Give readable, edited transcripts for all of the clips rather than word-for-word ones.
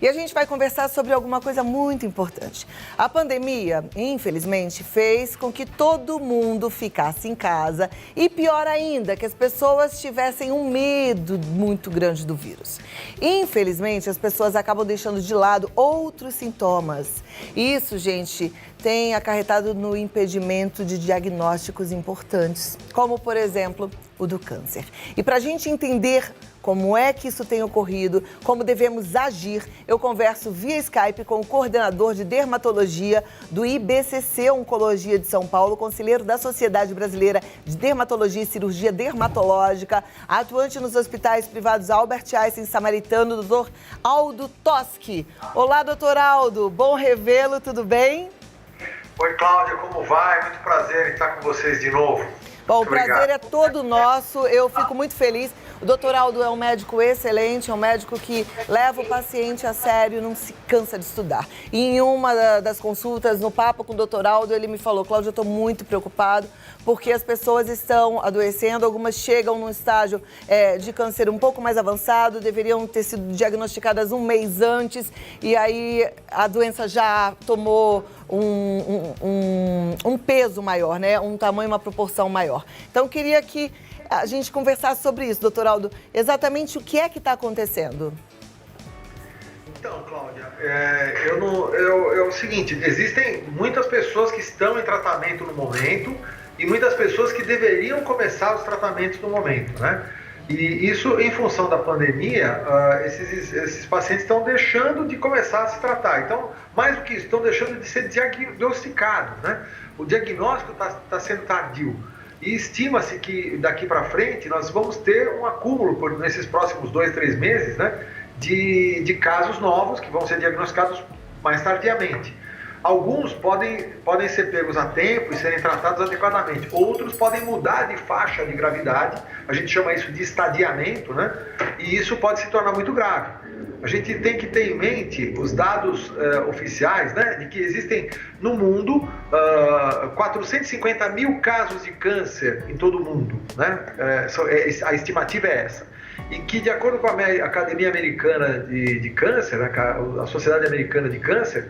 E a gente vai conversar sobre alguma coisa muito importante. A pandemia, infelizmente, fez com que todo mundo ficasse em casa e, pior ainda, que as pessoas tivessem um medo muito grande do vírus. Infelizmente, as pessoas acabam deixando de lado outros sintomas. Isso, gente, tem acarretado no impedimento de diagnósticos importantes, como, por exemplo, o do câncer. E para a gente entender como é que isso tem ocorrido, como devemos agir, eu converso via Skype com o coordenador de dermatologia do IBCC Oncologia de São Paulo, conselheiro da Sociedade Brasileira de Dermatologia e Cirurgia Dermatológica, atuante nos hospitais privados Albert Einstein Samaritano, doutor Aldo Toschi. Olá, doutor Aldo, bom revê-lo, tudo bem? Oi, Cláudia, como vai? Muito prazer em estar com vocês de novo. Bom, o prazer é todo nosso, eu fico muito feliz. O doutor Aldo é um médico excelente, é um médico que leva o paciente a sério, não se cansa de estudar. E em uma das consultas, no papo com o doutor Aldo, ele me falou: Cláudia, eu estou muito preocupado porque as pessoas estão adoecendo, algumas chegam num estágio de câncer um pouco mais avançado, deveriam ter sido diagnosticadas um mês antes, e aí a doença já tomou um peso maior, né? Um tamanho, uma proporção maior. Então, eu queria que a gente conversasse sobre isso, doutor Aldo. Exatamente o que é que está acontecendo? Então, Cláudia, é o seguinte, existem muitas pessoas que estão em tratamento no momento e muitas pessoas que deveriam começar os tratamentos no momento, né? E isso, em função da pandemia, esses pacientes estão deixando de começar a se tratar. Então, mais do que isso, estão deixando de ser diagnosticados, né? O diagnóstico está sendo tardio. E estima-se que daqui para frente nós vamos ter um acúmulo, nesses próximos 2, 3 meses, né, de casos novos que vão ser diagnosticados mais tardiamente. Alguns podem ser pegos a tempo e serem tratados adequadamente. Outros podem mudar de faixa de gravidade, a gente chama isso de estadiamento, né? E isso pode se tornar muito grave. A gente tem que ter em mente os dados oficiais, né, de que existem no mundo 450 mil casos de câncer em todo o mundo, né? A estimativa é essa. E que, de acordo com a Academia Americana de Câncer, a Sociedade Americana de Câncer,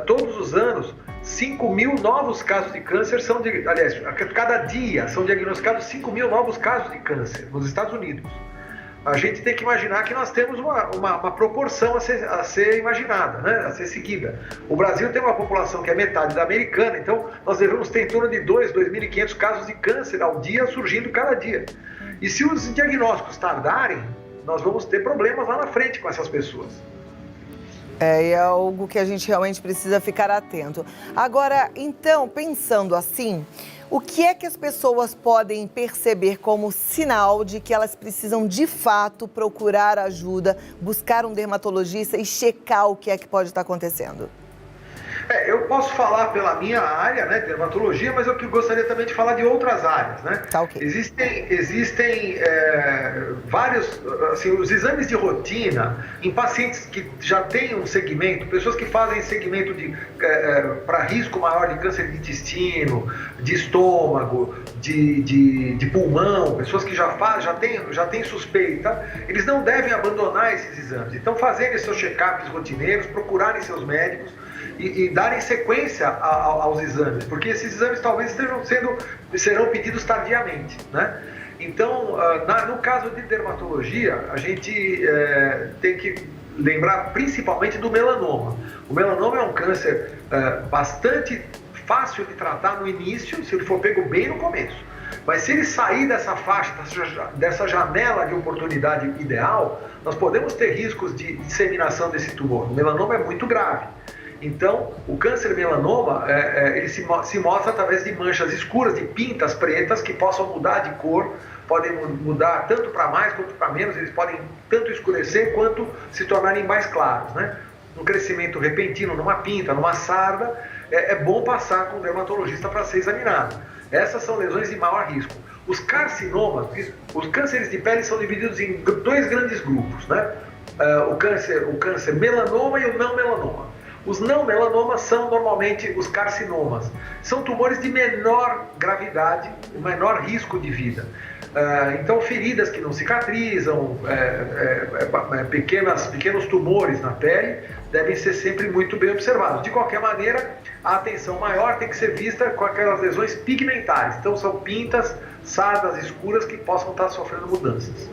todos os anos, 5 mil novos casos de câncer aliás, cada dia são diagnosticados 5 mil novos casos de câncer nos Estados Unidos. A gente tem que imaginar que nós temos uma proporção a ser imaginada, né? A ser seguida. O Brasil tem uma população que é metade da americana, então nós devemos ter em torno de 2.500 casos de câncer ao dia surgindo cada dia. E se os diagnósticos tardarem, nós vamos ter problemas lá na frente com essas pessoas. É algo que a gente realmente precisa ficar atento. Agora, então, pensando assim, o que é que as pessoas podem perceber como sinal de que elas precisam, de fato, procurar ajuda, buscar um dermatologista e checar o que é que pode estar acontecendo? Eu posso falar pela minha área, né, dermatologia, mas eu gostaria também de falar de outras áreas, né? Tá, ok. Existem vários, assim, os exames de rotina em pacientes que já têm um segmento, pessoas que fazem segmento para risco maior de câncer de intestino, de estômago, de pulmão, pessoas que já têm suspeita, eles não devem abandonar esses exames. Então, fazerem seus check-ups rotineiros, procurarem seus médicos e darem sequência aos exames, porque esses exames talvez serão pedidos tardiamente, né? Então, no caso de dermatologia, a gente tem que lembrar principalmente do melanoma. O melanoma é um câncer bastante fácil de tratar no início, se ele for pego bem no começo. Mas se ele sair dessa faixa, dessa janela de oportunidade ideal, nós podemos ter riscos de disseminação desse tumor. O melanoma é muito grave. Então, o câncer melanoma, ele se mostra através de manchas escuras, de pintas pretas que possam mudar de cor, podem mudar tanto para mais quanto para menos, eles podem tanto escurecer quanto se tornarem mais claros, né? Um crescimento repentino numa pinta, numa sarda, é bom passar com o dermatologista para ser examinado. Essas são lesões de maior risco. Os carcinomas, os cânceres de pele são divididos em 2 grandes grupos, né? O câncer melanoma e o não melanoma. Os não melanomas são normalmente os carcinomas. São tumores de menor gravidade, menor risco de vida. Então, feridas que não cicatrizam, pequenos tumores na pele devem ser sempre muito bem observados. De qualquer maneira, a atenção maior tem que ser vista com aquelas lesões pigmentares. Então, são pintas, sardas escuras que possam estar sofrendo mudanças.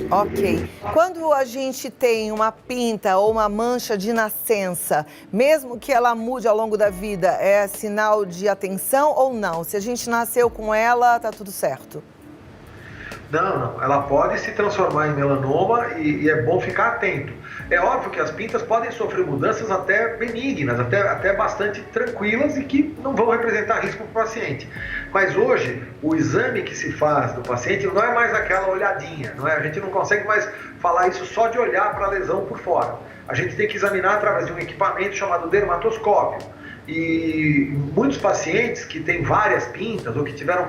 Ok. Quando a gente tem uma pinta ou uma mancha de nascença, mesmo que ela mude ao longo da vida, é sinal de atenção ou não? Se a gente nasceu com ela, tá tudo certo? Não. Ela pode se transformar em melanoma e é bom ficar atento. É óbvio que as pintas podem sofrer mudanças até benignas, até bastante tranquilas e que não vão representar risco para o paciente. Mas hoje, o exame que se faz do paciente não é mais aquela olhadinha, não é? A gente não consegue mais falar isso só de olhar para a lesão por fora. A gente tem que examinar através de um equipamento chamado dermatoscópio. E muitos pacientes que têm várias pintas ou que tiveram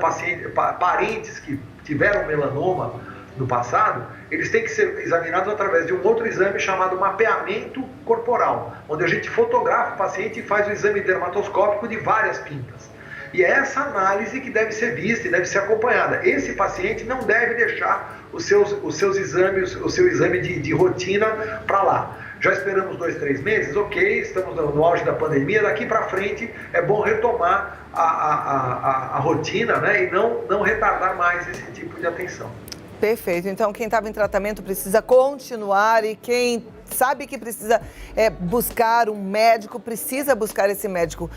parentes que tiveram melanoma no passado, eles têm que ser examinados através de um outro exame chamado mapeamento corporal, onde a gente fotografa o paciente e faz o exame dermatoscópico de várias pintas. E é essa análise que deve ser vista e deve ser acompanhada. Esse paciente não deve deixar o seu exame de rotina para lá. Já esperamos 2, 3 meses, ok, estamos no auge da pandemia, daqui para frente é bom retomar a rotina, né, e não retardar mais esse tipo de atenção. Perfeito. Então, quem estava em tratamento precisa continuar e quem sabe que precisa buscar um médico, precisa buscar esse médico.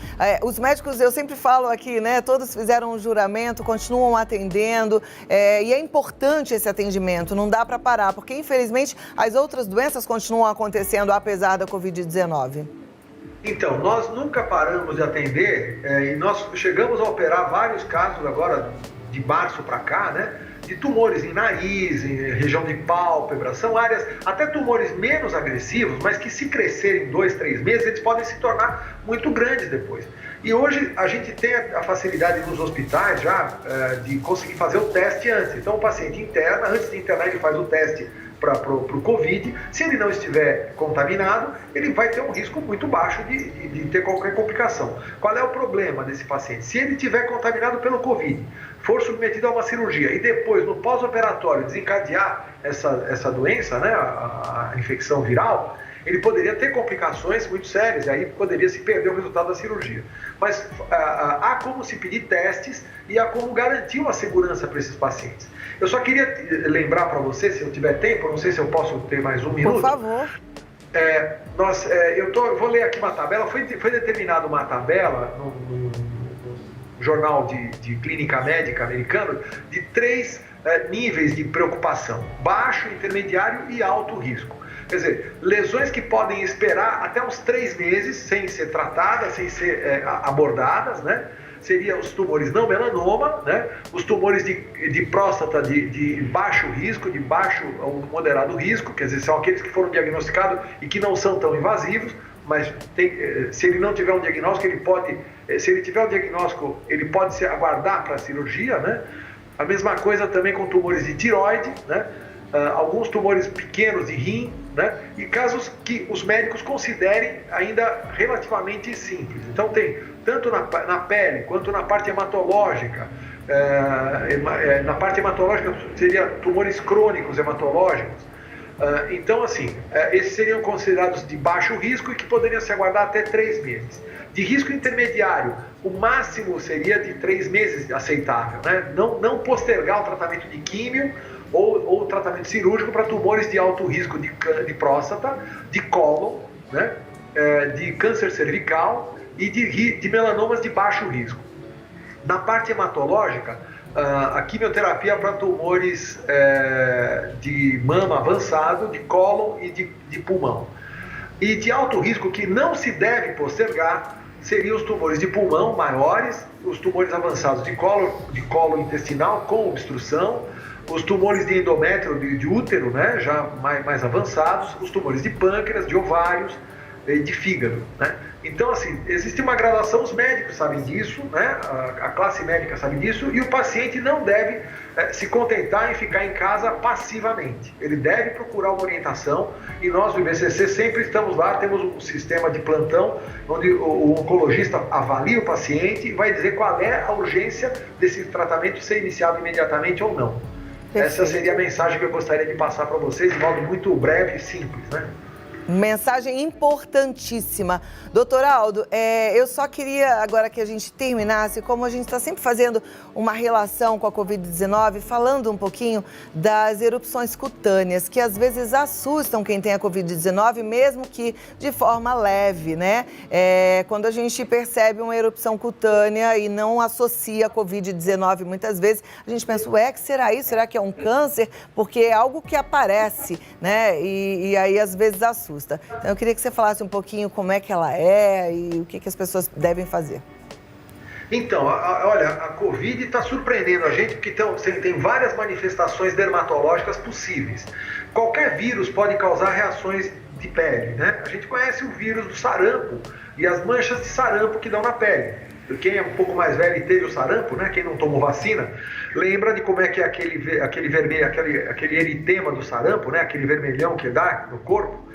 Os médicos, eu sempre falo aqui, né? Todos fizeram um juramento, continuam atendendo e é importante esse atendimento, não dá para parar, porque infelizmente as outras doenças continuam acontecendo apesar da Covid-19. Então, nós nunca paramos de atender e nós chegamos a operar vários casos agora de março para cá, né? De tumores em nariz, em região de pálpebra, são áreas, até tumores menos agressivos, mas que se crescerem 2, 3 meses, eles podem se tornar muito grandes depois. E hoje a gente tem a facilidade nos hospitais já de conseguir fazer o teste antes. Então o paciente interna, antes de internar ele faz o teste para o Covid. Se ele não estiver contaminado, ele vai ter um risco muito baixo de ter qualquer complicação. Qual é o problema desse paciente? Se ele estiver contaminado pelo Covid, for submetido a uma cirurgia e depois, no pós-operatório, desencadear essa doença, né, a infecção viral, ele poderia ter complicações muito sérias, e aí poderia se perder o resultado da cirurgia. Mas há como se pedir testes e há como garantir uma segurança para esses pacientes. Eu só queria lembrar para você, se eu tiver tempo, não sei se eu posso ter mais um minuto. Por favor. Eu vou ler aqui uma tabela, foi determinada uma tabela no jornal de clínica médica americano de 3 níveis de preocupação: baixo, intermediário e alto risco. Quer dizer, lesões que podem esperar até uns 3 meses sem ser tratadas, sem ser abordadas, né? Seriam os tumores não melanoma, né? Os tumores de próstata de baixo risco, de baixo ou moderado risco, quer dizer, são aqueles que foram diagnosticados e que não são tão invasivos, mas se ele não tiver um diagnóstico, se ele tiver um diagnóstico, ele pode se aguardar para a cirurgia, né? A mesma coisa também com tumores de tireoide, né? Alguns tumores pequenos de rim, né? E casos que os médicos considerem ainda relativamente simples. Então tem tanto na pele quanto na parte hematológica. Na parte hematológica seria tumores crônicos hematológicos. Então, assim, esses seriam considerados de baixo risco e que poderiam se aguardar até 3 meses. De risco intermediário, o máximo seria de 3 meses aceitável, né? Não postergar o tratamento de químio ou o tratamento cirúrgico para tumores de alto risco de próstata, de cólon, né? De câncer cervical e de melanomas de baixo risco. Na parte hematológica, a quimioterapia para tumores de mama avançado, de cólon e de pulmão. E de alto risco que não se deve postergar seriam os tumores de pulmão maiores, os tumores avançados de colo intestinal com obstrução, os tumores de endométrio de útero, né, já mais avançados, os tumores de pâncreas, de ovários, de fígado, né? Então, assim, existe uma gradação, os médicos sabem disso, né? A classe médica sabe disso, e o paciente não deve se contentar em ficar em casa passivamente. Ele deve procurar uma orientação, e nós do IBCC sempre estamos lá, temos um sistema de plantão, onde o oncologista avalia o paciente e vai dizer qual é a urgência desse tratamento ser iniciado imediatamente ou não. Essa seria a mensagem que eu gostaria de passar para vocês de modo muito breve e simples, né? Mensagem importantíssima. Doutor Aldo, eu só queria agora que a gente terminasse, como a gente está sempre fazendo uma relação com a Covid-19, falando um pouquinho das erupções cutâneas, que às vezes assustam quem tem a Covid-19, mesmo que de forma leve, né? Quando a gente percebe uma erupção cutânea e não associa a Covid-19, muitas vezes a gente pensa, que será isso? Será que é um câncer? Porque é algo que aparece, né? E aí às vezes assusta. Então, eu queria que você falasse um pouquinho como é que ela é e o que as pessoas devem fazer. Então, olha, a Covid está surpreendendo a gente porque tem várias manifestações dermatológicas possíveis. Qualquer vírus pode causar reações de pele, né? A gente conhece o vírus do sarampo e as manchas de sarampo que dão na pele. Quem é um pouco mais velho e teve o sarampo, né? Quem não tomou vacina, lembra de como é que é aquele vermelho, aquele eritema do sarampo, né? Aquele vermelhão que dá no corpo.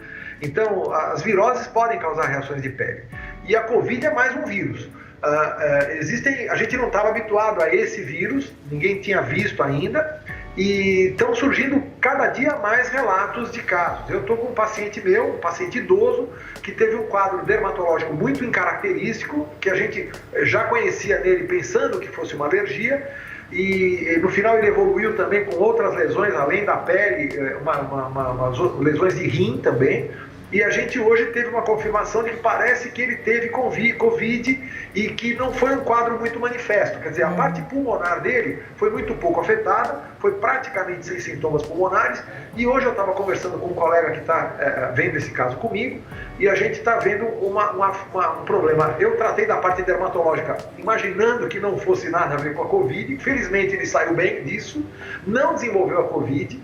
Então, as viroses podem causar reações de pele. E a Covid é mais um vírus. A gente não estava habituado a esse vírus, ninguém tinha visto ainda, e estão surgindo cada dia mais relatos de casos. Eu estou com um paciente meu, um paciente idoso, que teve um quadro dermatológico muito incaracterístico, que a gente já conhecia nele pensando que fosse uma alergia, e no final ele evoluiu também com outras lesões, além da pele, umas lesões de rim também. E a gente hoje teve uma confirmação de que parece que ele teve Covid e que não foi um quadro muito manifesto. Quer dizer, a parte pulmonar dele foi muito pouco afetada, foi praticamente sem sintomas pulmonares. E hoje eu estava conversando com um colega que está vendo esse caso comigo e a gente está vendo um problema. Eu tratei da parte dermatológica imaginando que não fosse nada a ver com a Covid. Infelizmente ele saiu bem disso, não desenvolveu a Covid,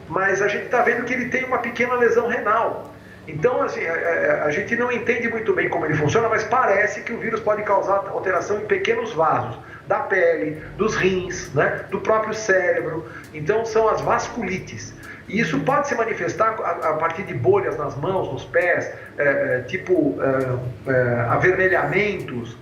mas a gente está vendo que ele tem uma pequena lesão renal. Então, assim, a gente não entende muito bem como ele funciona, mas parece que o vírus pode causar alteração em pequenos vasos da pele, dos rins, né, do próprio cérebro. Então, são as vasculites. E isso pode se manifestar a partir de bolhas nas mãos, nos pés, avermelhamentos,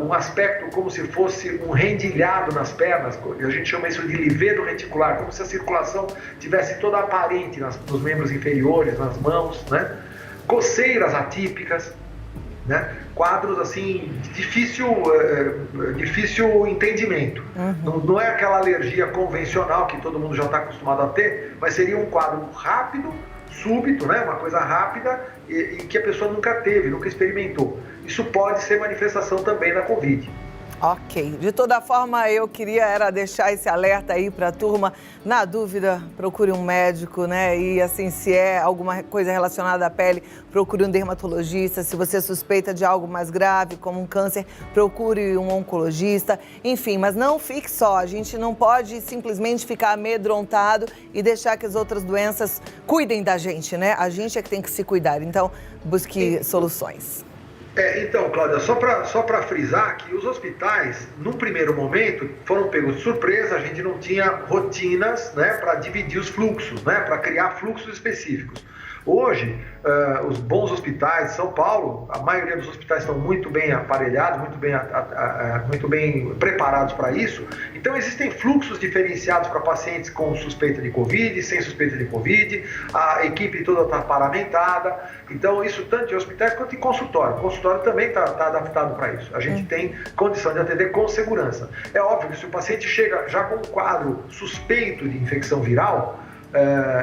um aspecto como se fosse um rendilhado nas pernas, a gente chama isso de livedo reticular, como se a circulação tivesse toda aparente nos membros inferiores, nas mãos, né? Coceiras atípicas, né? Quadros assim, difícil entendimento. Não é aquela alergia convencional que todo mundo já está acostumado a ter, mas seria um quadro rápido, súbito, né? Uma coisa rápida e que a pessoa nunca teve, nunca experimentou. Isso pode ser manifestação também da Covid. Ok. De toda forma, eu queria deixar esse alerta aí para a turma. Na dúvida, procure um médico, né? E assim, se é alguma coisa relacionada à pele, procure um dermatologista. Se você suspeita de algo mais grave, como um câncer, procure um oncologista. Enfim, mas não fique só. A gente não pode simplesmente ficar amedrontado e deixar que as outras doenças cuidem da gente, né? A gente é que tem que se cuidar. Então, busque soluções. Então, Cláudia, só para frisar que os hospitais, num primeiro momento, foram pegos de surpresa, a gente não tinha rotinas, né, para dividir os fluxos, né, para criar fluxos específicos. Hoje, os bons hospitais de São Paulo, a maioria dos hospitais estão muito bem aparelhados, muito bem preparados para isso. Então, existem fluxos diferenciados para pacientes com suspeita de Covid, sem suspeita de Covid, a equipe toda está paramentada. Então, isso tanto em hospitais quanto em consultório. O consultório também está adaptado para isso. A gente tem condição de atender com segurança. É óbvio que se o paciente chega já com um quadro suspeito de infecção viral,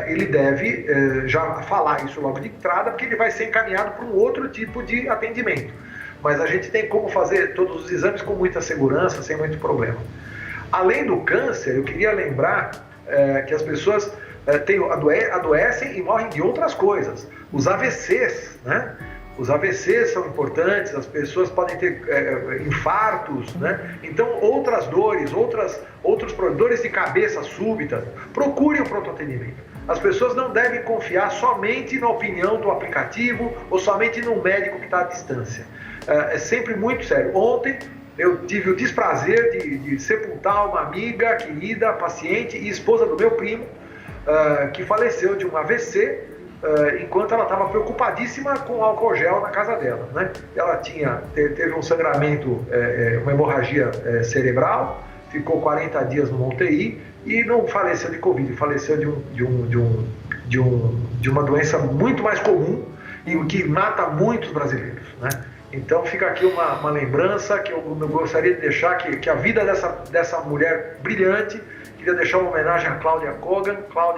ele deve já falar isso logo de entrada, porque ele vai ser encaminhado para um outro tipo de atendimento. Mas a gente tem como fazer todos os exames com muita segurança, sem muito problema. Além do câncer, eu queria lembrar que as pessoas adoecem e morrem de outras coisas. Os AVCs, né? Os AVCs são importantes, as pessoas podem ter infartos, né? Então, outras dores, dores de cabeça súbitas, procure o pronto-atendimento. As pessoas não devem confiar somente na opinião do aplicativo ou somente no médico que está à distância. É sempre muito sério. Ontem, eu tive o desprazer de sepultar uma amiga, querida, paciente e esposa do meu primo, que faleceu de um AVC, enquanto ela estava preocupadíssima com álcool gel na casa dela, né? Ela teve um sangramento, uma hemorragia cerebral, ficou 40 dias no UTI e não faleceu de Covid, faleceu de uma doença muito mais comum e que mata muitos brasileiros, né? Então fica aqui uma lembrança que eu gostaria de deixar, que a vida dessa mulher brilhante, queria deixar uma homenagem a Cláudia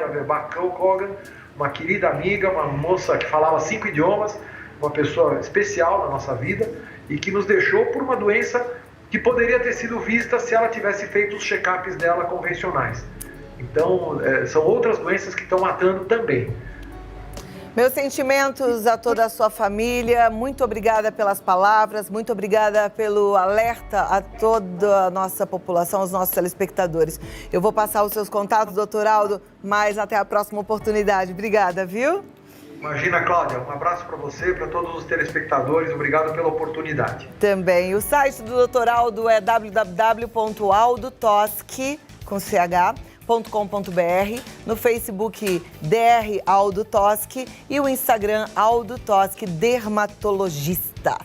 Verbach Kogan, uma querida amiga, uma moça que falava 5 idiomas, uma pessoa especial na nossa vida e que nos deixou por uma doença que poderia ter sido vista se ela tivesse feito os check-ups dela convencionais. Então, são outras doenças que estão matando também. Meus sentimentos a toda a sua família, muito obrigada pelas palavras, muito obrigada pelo alerta a toda a nossa população, aos nossos telespectadores. Eu vou passar os seus contatos, doutor Aldo, mas até a próxima oportunidade. Obrigada, viu? Imagina, Cláudia, um abraço para você, para todos os telespectadores, obrigado pela oportunidade. Também, o site do doutor Aldo é www.aldotoschi.com.br, no Facebook Dr. Aldo Toschi e o Instagram Aldo Toschi Dermatologista.